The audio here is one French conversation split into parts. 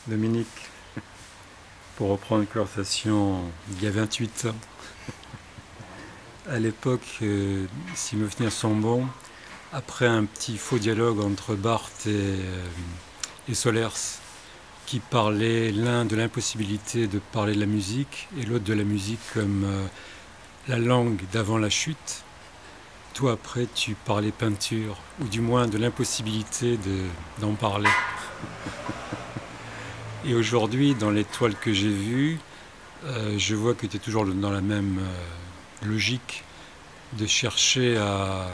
Dominique, pour reprendre une conversation il y a 28 ans. À l'époque, si mes souvenirs sont bons, après un petit faux dialogue entre Barthes et Solers, qui parlait l'un de l'impossibilité de parler de la musique et l'autre de la musique comme la langue d'avant la chute, toi après tu parlais peinture, ou du moins de l'impossibilité d'en parler. Et aujourd'hui, dans les toiles que j'ai vues, je vois que tu es toujours dans la même logique de chercher à,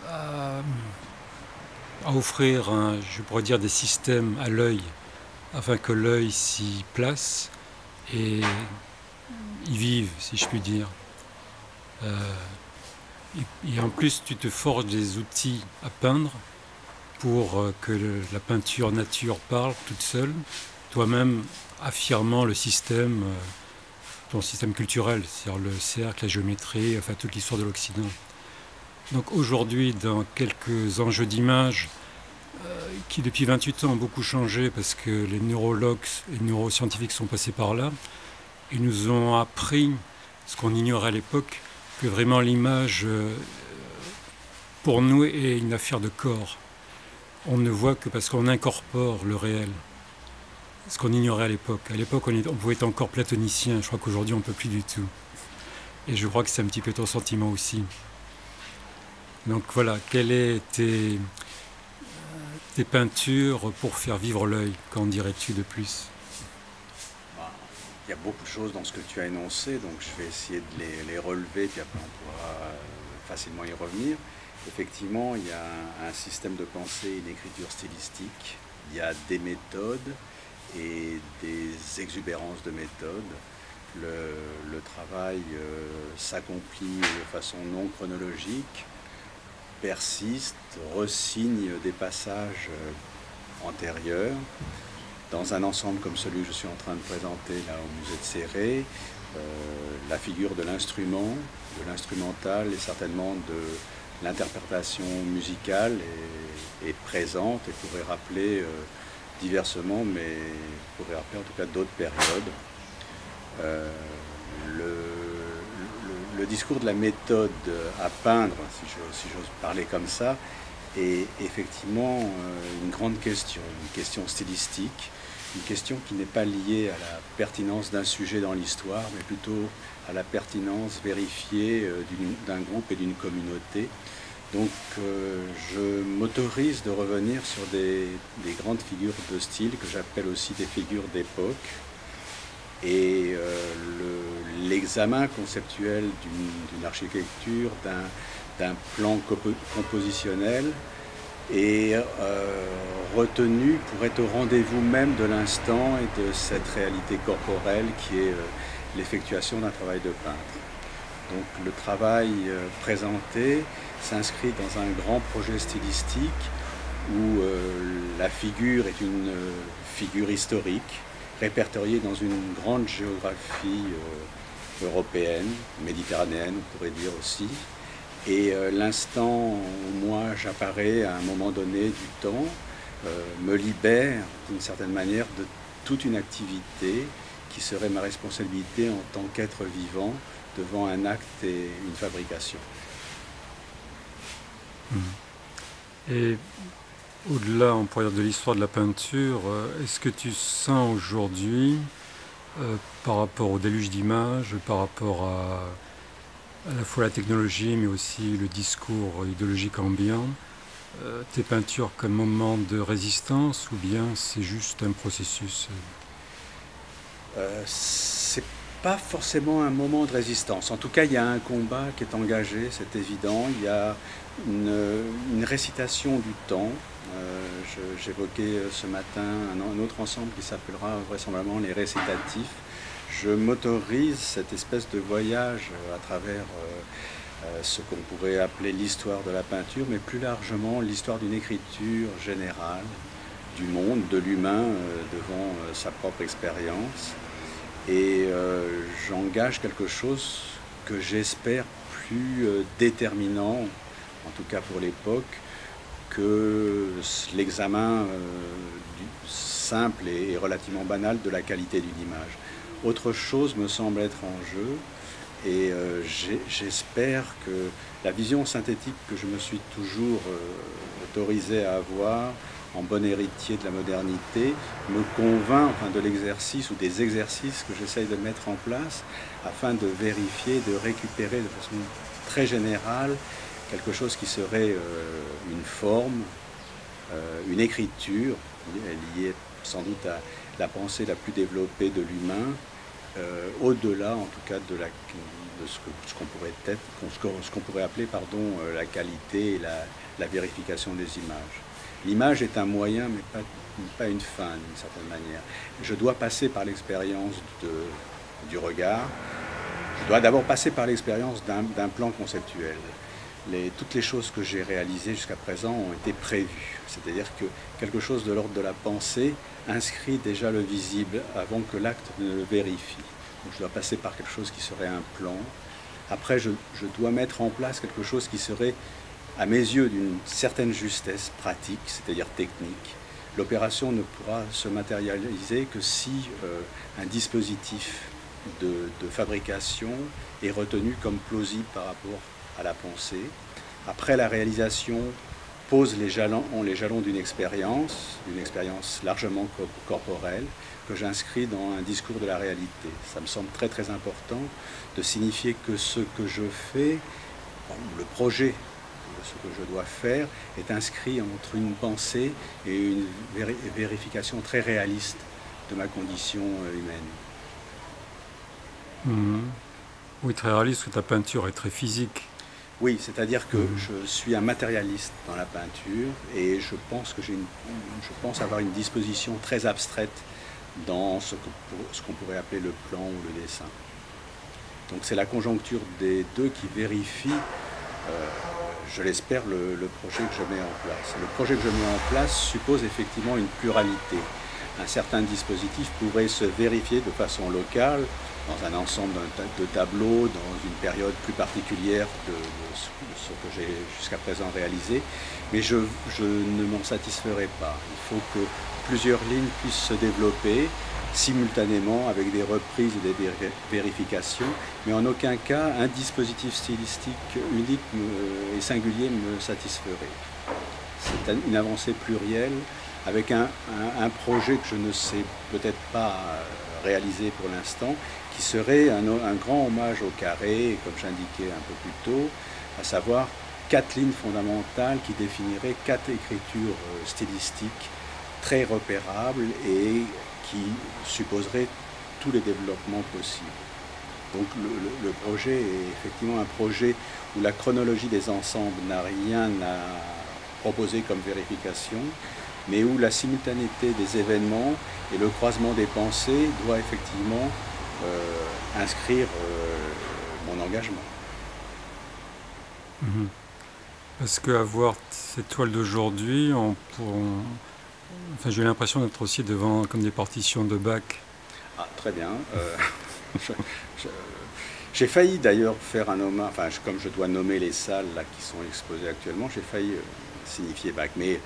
à offrir, je pourrais dire, des systèmes à l'œil, afin que l'œil s'y place et y vive, si je puis dire. Et en plus, tu te forges des outils à peindre pour que la peinture nature parle toute seule, toi-même affirmant le système, ton système culturel, c'est-à-dire le cercle, la géométrie, enfin toute l'histoire de l'Occident. Donc aujourd'hui, dans quelques enjeux d'image, qui depuis 28 ans ont beaucoup changé parce que les neurologues et les neuroscientifiques sont passés par là, ils nous ont appris ce qu'on ignorait à l'époque, que vraiment l'image, pour nous, est une affaire de corps. On ne voit que parce qu'on incorpore le réel. Ce qu'on ignorait à l'époque. À l'époque, on pouvait être encore platonicien. Je crois qu'aujourd'hui, on ne peut plus du tout. Et je crois que c'est un petit peu ton sentiment aussi. Donc voilà, quelles sont tes peintures pour faire vivre l'œil? Qu'en dirais-tu de plus? Il y a beaucoup de choses dans ce que tu as énoncé, donc je vais essayer de les relever, puis après on pourra facilement y revenir. Effectivement, il y a un système de pensée, une écriture stylistique, il y a des méthodes et des exubérances de méthodes. Le travail s'accomplit de façon non chronologique, persiste, ressigne des passages antérieurs. Dans un ensemble comme celui que je suis en train de présenter là au musée de Céré, la figure de l'instrument, de l'instrumental et certainement de l'interprétation musicale est présente et pourrait rappeler diversement, mais pourrait rappeler en tout cas d'autres périodes. Le discours de la méthode à peindre, si j'ose parler comme ça, est effectivement une grande question, une question stylistique, une question qui n'est pas liée à la pertinence d'un sujet dans l'histoire, mais plutôt à la pertinence vérifiée d'un groupe et d'une communauté. Donc je m'autorise de revenir sur des grandes figures de style que j'appelle aussi des figures d'époque. Et l'examen conceptuel d'une architecture, d'un plan compositionnel est retenu pour être au rendez-vous même de l'instant et de cette réalité corporelle qui est l'effectuation d'un travail de peintre. Donc le travail présenté s'inscrit dans un grand projet stylistique où la figure est une figure historique, répertoriée dans une grande géographie européenne, méditerranéenne, on pourrait dire aussi. Et l'instant où moi j'apparais à un moment donné du temps me libère d'une certaine manière de toute une activité qui serait ma responsabilité en tant qu'être vivant devant un acte et une fabrication. Et au-delà, on pourrait dire, de l'histoire de la peinture, est-ce que tu sens aujourd'hui, par rapport au déluge d'images, par rapport à la fois la technologie, mais aussi le discours idéologique ambiant, tes peintures comme moment de résistance, ou bien c'est juste un processus? C'est pas forcément un moment de résistance. En tout cas, il y a un combat qui est engagé, c'est évident. Il y a une récitation du temps. J'évoquais ce matin un autre ensemble qui s'appellera vraisemblablement les récitatifs. Je m'autorise cette espèce de voyage à travers ce qu'on pourrait appeler l'histoire de la peinture, mais plus largement l'histoire d'une écriture générale du monde, de l'humain devant sa propre expérience. Et j'engage quelque chose que j'espère plus déterminant, en tout cas pour l'époque, que l'examen simple et relativement banal de la qualité d'une image. Autre chose me semble être en jeu, et j'espère que la vision synthétique que je me suis toujours autorisé à avoir en bon héritier de la modernité me convainc de l'exercice ou des exercices que j'essaye de mettre en place afin de vérifier, de récupérer de façon très générale quelque chose qui serait une forme, une écriture liée sans doute à la pensée la plus développée de l'humain, au-delà en tout cas de ce qu'on pourrait appeler la qualité et la vérification des images. L'image est un moyen mais pas une fin d'une certaine manière. Je dois passer par l'expérience du regard, je dois d'abord passer par l'expérience d'un plan conceptuel. Toutes les choses que j'ai réalisées jusqu'à présent ont été prévues, c'est-à-dire que quelque chose de l'ordre de la pensée inscrit déjà le visible avant que l'acte ne le vérifie. Donc je dois passer par quelque chose qui serait un plan. Après, je dois mettre en place quelque chose qui serait, à mes yeux, d'une certaine justesse pratique, c'est-à-dire technique. L'opération ne pourra se matérialiser que si un dispositif de fabrication est retenu comme plausible par rapport à la pensée. Après, la réalisation pose les jalons d'une expérience largement corporelle que j'inscris dans un discours de la réalité. Ça me semble très très important de signifier que ce que je fais, le projet de ce que je dois faire, est inscrit entre une pensée et une vérification très réaliste de ma condition humaine. Mmh. Oui, très réaliste, que ta peinture est très physique. Oui, c'est-à-dire que je suis un matérialiste dans la peinture et je pense avoir une disposition très abstraite dans ce qu'on pourrait appeler le plan ou le dessin. Donc c'est la conjoncture des deux qui vérifie, je l'espère, le projet que je mets en place. Le projet que je mets en place suppose effectivement une pluralité. Un certain dispositif pourrait se vérifier de façon locale dans un ensemble de tableaux, dans une période plus particulière de ce que j'ai jusqu'à présent réalisé, mais je ne m'en satisferai pas. Il faut que plusieurs lignes puissent se développer simultanément avec des reprises et des vérifications, mais en aucun cas un dispositif stylistique unique et singulier me satisferait. C'est une avancée plurielle avec un projet que je ne sais peut-être pas réaliser pour l'instant, qui serait un grand hommage au carré, comme j'indiquais un peu plus tôt, à savoir 4 lignes fondamentales qui définiraient 4 écritures stylistiques très repérables et qui supposeraient tous les développements possibles. Donc le projet est effectivement un projet où la chronologie des ensembles n'a rien à proposer comme vérification, mais où la simultanéité des événements et le croisement des pensées doit effectivement inscrire mon engagement. Mmh. Parce qu'à voir cette toile d'aujourd'hui, j'ai l'impression d'être aussi devant comme des partitions de Bach. Ah, très bien. J'ai failli d'ailleurs faire un hommage, comme je dois nommer les salles là, qui sont exposées actuellement, j'ai failli signifier Bach. Mais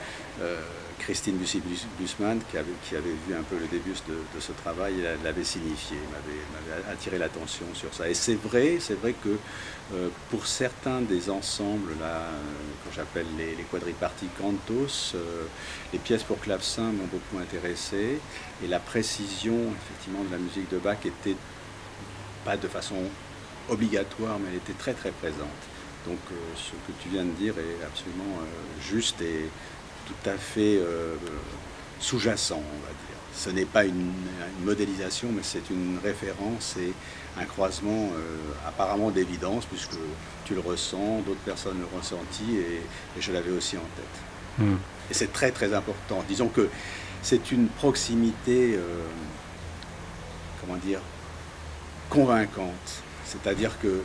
Christine Bussmann, qui avait vu un peu le début de ce travail, l'avait signifié, m'avait attiré l'attention sur ça. Et c'est vrai que pour certains des ensembles là, que j'appelle les quadriparties cantos, les pièces pour clavecin m'ont beaucoup intéressé, et la précision effectivement de la musique de Bach était pas de façon obligatoire, mais elle était très très présente. Donc ce que tu viens de dire est absolument juste et tout à fait sous-jacent, on va dire. Ce n'est pas une modélisation, mais c'est une référence et un croisement apparemment d'évidence, puisque tu le ressens, d'autres personnes l'ont ressenti, et je l'avais aussi en tête. Mm. Et c'est très très important. Disons que c'est une proximité, convaincante. C'est-à-dire que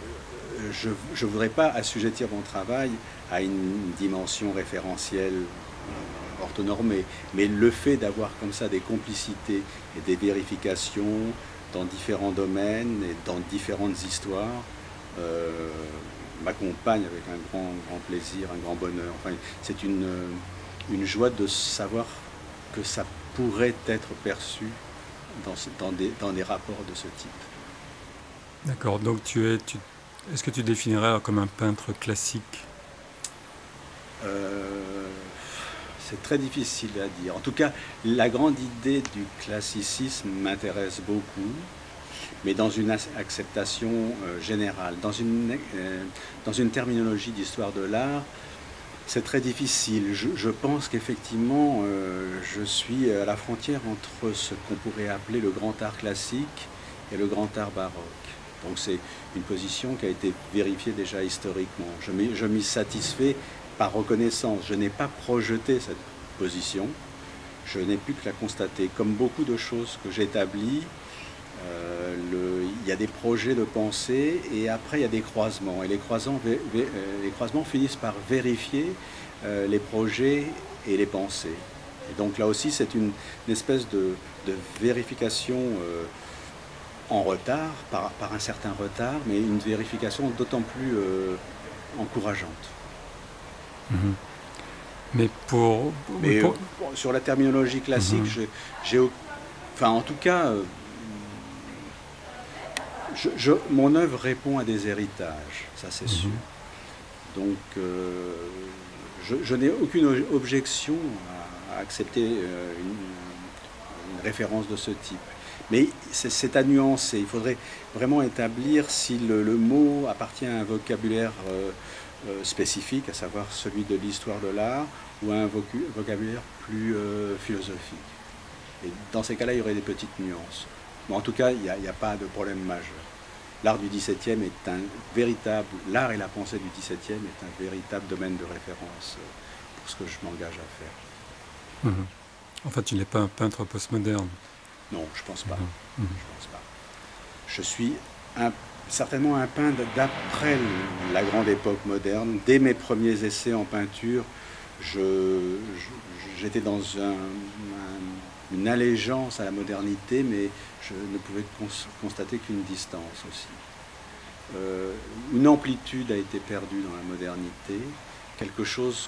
je ne voudrais pas assujettir mon travail à une dimension référentielle orthonormée, mais le fait d'avoir comme ça des complicités et des vérifications dans différents domaines et dans différentes histoires m'accompagne avec un grand plaisir, un grand bonheur. Enfin, c'est une joie de savoir que ça pourrait être perçu dans des rapports de ce type. D'accord, donc est-ce que tu définirais comme un peintre classique? C'est très difficile à dire. En tout cas, la grande idée du classicisme m'intéresse beaucoup, mais dans une acceptation générale. Dans une terminologie d'histoire de l'art, c'est très difficile. Je pense qu'effectivement, je suis à la frontière entre ce qu'on pourrait appeler le grand art classique et le grand art baroque. Donc c'est une position qui a été vérifiée déjà historiquement. Je m'y satisfais par reconnaissance. Je n'ai pas projeté cette position, je n'ai plus que la constater. Comme beaucoup de choses que j'établis, il y a des projets de pensée et après il y a des croisements. Et les croisements finissent par vérifier les projets et les pensées. Et donc là aussi c'est une espèce de vérification en retard, par un certain retard, mais une vérification d'autant plus encourageante. Mmh. Mais sur la terminologie classique, enfin en tout cas, mon œuvre répond à des héritages, ça c'est sûr. Donc je n'ai aucune objection à accepter une référence de ce type. Mais c'est à nuancer. Il faudrait vraiment établir si le mot appartient à un vocabulaire spécifique, à savoir celui de l'histoire de l'art, ou à un vocabulaire plus philosophique. Et dans ces cas-là, il y aurait des petites nuances. Mais en tout cas, il n'y a pas de problème majeur. L'art du XVIIe est un véritable... L'art et la pensée du XVIIe est un véritable domaine de référence pour ce que je m'engage à faire. En fait, tu n'es pas un peintre postmoderne. Non, je pense pas. Je pense pas. Je suis certainement un peintre d'après la grande époque moderne. Dès mes premiers essais en peinture, j'étais dans une allégeance à la modernité, mais je ne pouvais constater qu'une distance aussi. Une amplitude a été perdue dans la modernité. Quelque chose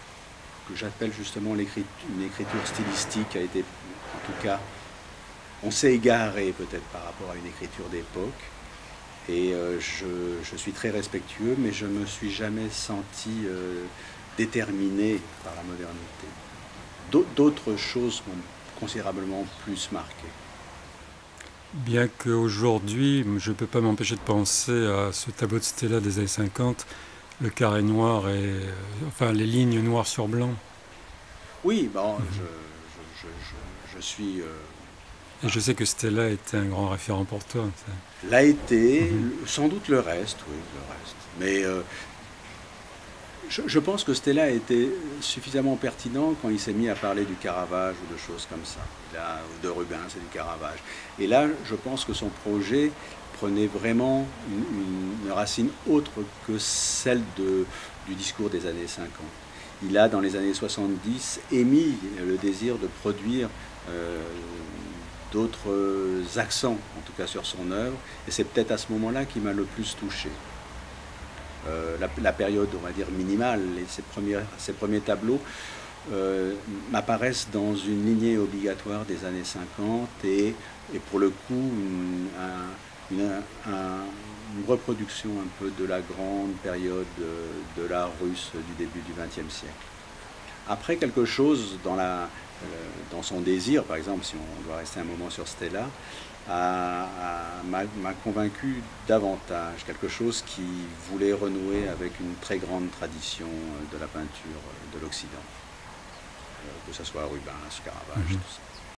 que j'appelle justement une écriture stylistique a été, en tout cas, on s'est égaré peut-être par rapport à une écriture d'époque. Et je suis très respectueux, mais je ne me suis jamais senti déterminé par la modernité. D'autres choses m'ont considérablement plus marqué. Bien qu'aujourd'hui, je ne peux pas m'empêcher de penser à ce tableau de Stella des années 50, le carré noir et enfin les lignes noires sur blanc. Oui, bon, je suis... Et je sais que Stella était un grand référent pour toi. L'a été, sans doute le reste, oui, le reste. Mais je pense que Stella a été suffisamment pertinent quand il s'est mis à parler du Caravage ou de choses comme ça. Ou de Rubens et du Caravage. Et là, je pense que son projet prenait vraiment une racine autre que celle du discours des années 50. Il a, dans les années 70, émis le désir de produire d'autres accents, en tout cas sur son œuvre, et c'est peut-être à ce moment-là qui m'a le plus touché. La période, on va dire, minimale, ces premiers tableaux m'apparaissent dans une lignée obligatoire des années 50 et pour le coup une reproduction un peu de la grande période de l'art russe du début du XXe siècle. Après, quelque chose dans son désir, par exemple, si on doit rester un moment sur Stella, m'a convaincu davantage, quelque chose qui voulait renouer avec une très grande tradition de la peinture de l'Occident, que ce soit Rubens, Caravage, tout ça.